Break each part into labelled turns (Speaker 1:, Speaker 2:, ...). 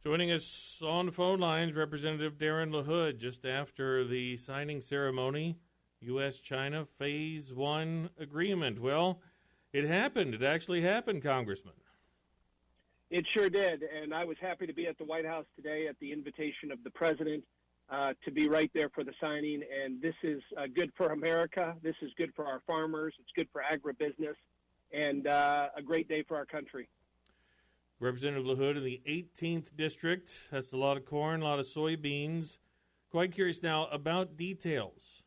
Speaker 1: Joining us on the phone lines, Representative Darren LaHood, just after the signing ceremony, U.S.-China Phase 1 agreement. Well, it happened. It actually happened, Congressman.
Speaker 2: It sure did, and I was happy to be at the White House today at the invitation of the President to be right there for the signing, and this is good for America. This is good for our farmers. It's good for agribusiness, and a great day for our country.
Speaker 1: Representative LaHood in the 18th District. That's a lot of corn, a lot of soybeans. Quite curious now about details.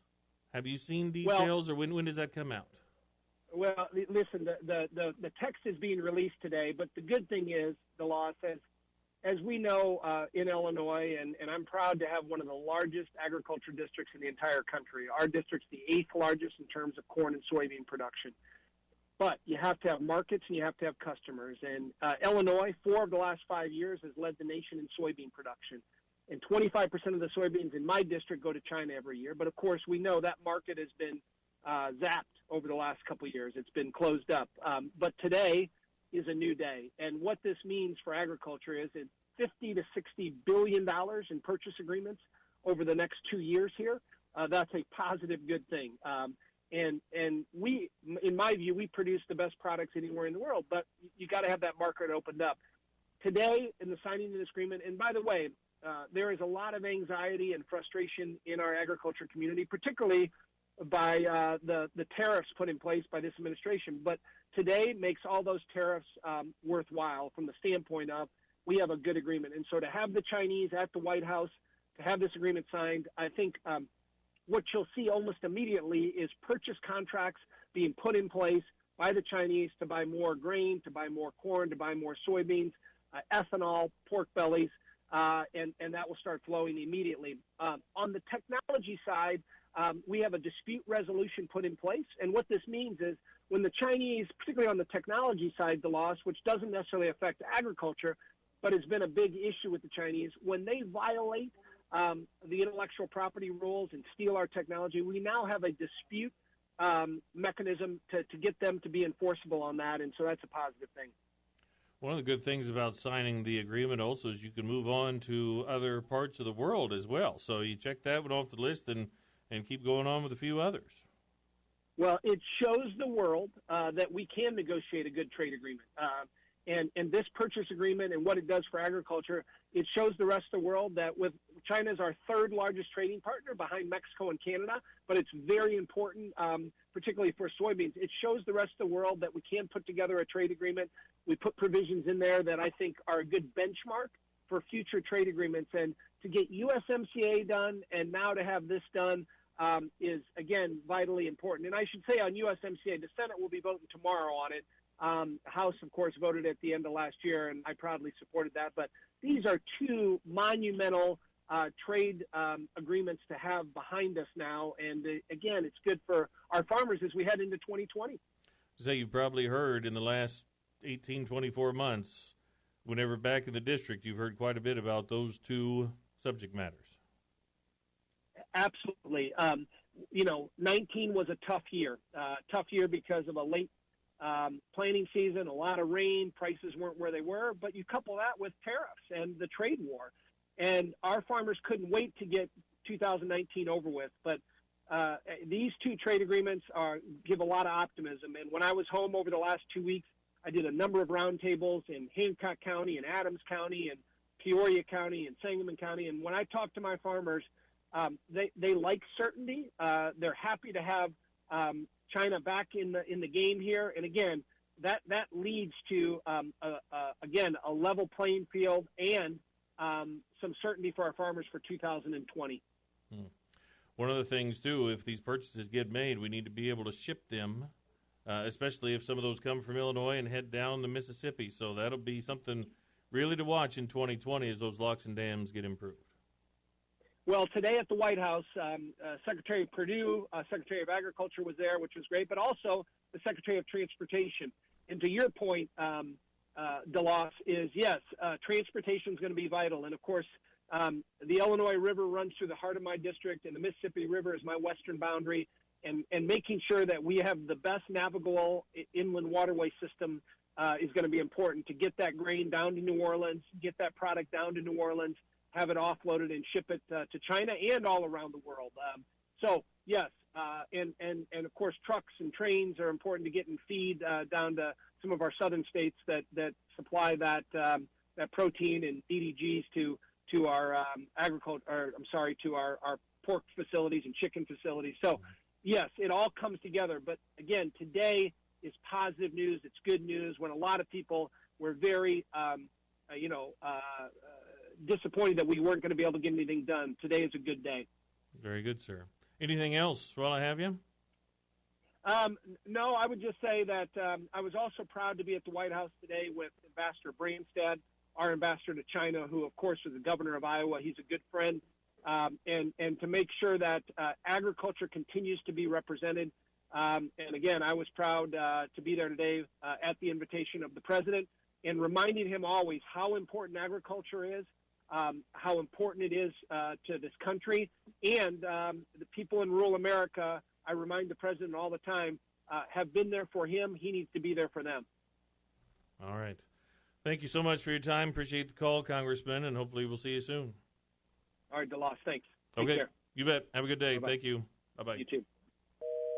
Speaker 1: Have you seen details, or when does that come out?
Speaker 2: Well, listen, the text is being released today, but the good thing is, DeLoss, as we know in Illinois, and I'm proud to have one of the largest agriculture districts in the entire country. Our district's the 8th largest in terms of corn and soybean production. But you have to have markets and you have to have customers. And Illinois, 4 of the last 5 years, has led the nation in soybean production. And 25% of the soybeans in my district go to China every year. But, of course, we know that market has been zapped over the last couple of years. It's been closed up. But today is a new day. And what this means for agriculture is it's $50 to $60 billion in purchase agreements over the next 2 years here. That's a positive, good thing. And we, in my view, we produce the best products anywhere in the world, but you got to have that market opened up. Today, in the signing of this agreement, and by the way, there is a lot of anxiety and frustration in our agriculture community, particularly by the tariffs put in place by this administration. But today makes all those tariffs worthwhile from the standpoint of we have a good agreement. And so to have the Chinese at the White House, to have this agreement signed, I think what you'll see almost immediately is purchase contracts being put in place by the Chinese to buy more grain, to buy more corn, to buy more soybeans, ethanol, pork bellies, and that will start flowing immediately. On the technology side, we have a dispute resolution put in place, and what this means is when the Chinese, particularly on the technology side, DeLoss, which doesn't necessarily affect agriculture, but has been a big issue with the Chinese, when they violate the intellectual property rules and steal our technology, we now have a dispute mechanism to get them to be enforceable on that, and so that's a positive thing.
Speaker 1: One of the good things about signing the agreement also is you can move on to other parts of the world as well. So you check that one off the list and keep going on with a few others.
Speaker 2: Well, it shows the world that we can negotiate a good trade agreement. And this purchase agreement and what it does for agriculture, it shows the rest of the world that with China is our 3rd largest trading partner behind Mexico and Canada, but it's very important, particularly for soybeans. It shows the rest of the world that we can put together a trade agreement. We put provisions in there that I think are a good benchmark for future trade agreements. And to get USMCA done and now to have this done is, again, vitally important. And I should say on USMCA, the Senate will be voting tomorrow on it. House, of course, voted at the end of last year, and I proudly supported that. But these are 2 monumental trade agreements to have behind us now. And, again, it's good for our farmers as we head into 2020.
Speaker 1: So you've probably heard in the last 18, 24 months, whenever back in the district, you've heard quite a bit about those 2 subject matters.
Speaker 2: Absolutely. 19 was a tough year because of a late planting season, a lot of rain, prices weren't where they were, but you couple that with tariffs and the trade war. And our farmers couldn't wait to get 2019 over with. But these 2 trade agreements give a lot of optimism. And when I was home over the last 2 weeks, I did a number of roundtables in Hancock County and Adams County and Peoria County and Sangamon County. And when I talk to my farmers, they like certainty. They're happy to have China back in the game here, and again, that leads to again a level playing field and some certainty for our farmers for 2020.
Speaker 1: One of the things too, if these purchases get made, we need to be able to ship them, especially if some of those come from Illinois and head down to Mississippi. So that'll be something really to watch in 2020 as those locks and dams get improved.
Speaker 2: Well, today at the White House, Secretary Perdue, Secretary of Agriculture was there, which was great, but also the Secretary of Transportation. And to your point, DeLoss, is yes, transportation is going to be vital. And, of course, the Illinois River runs through the heart of my district, and the Mississippi River is my western boundary. And making sure that we have the best navigable inland waterway system is going to be important to get that grain down to New Orleans, get that product down to New Orleans, have it offloaded and ship it to China and all around the world. So yes, and of course trucks and trains are important to getting feed down to some of our southern states that supply that protein and DDGs to our to our pork facilities and chicken facilities. So yes, it all comes together. But again, today is positive news. It's good news when a lot of people were very, disappointed that we weren't going to be able to get anything done. Today is a good day.
Speaker 1: Very good, sir. Anything else while I have you?
Speaker 2: No, I would just say that I was also proud to be at the White House today with Ambassador Branstad, our ambassador to China, who, of course, is the governor of Iowa. He's a good friend. And to make sure that agriculture continues to be represented. And again, I was proud to be there today at the invitation of the president and reminding him always how important agriculture is, how important it is to this country. And the people in rural America, I remind the president all the time, have been there for him. He needs to be there for them.
Speaker 1: All right. Thank you so much for your time. Appreciate the call, Congressman, and hopefully we'll see you soon.
Speaker 2: All right, DeLoss, thanks. Take
Speaker 1: okay,
Speaker 2: care.
Speaker 1: You bet. Have a good day.
Speaker 2: Bye-bye.
Speaker 1: Thank you. Bye-bye.
Speaker 2: You too.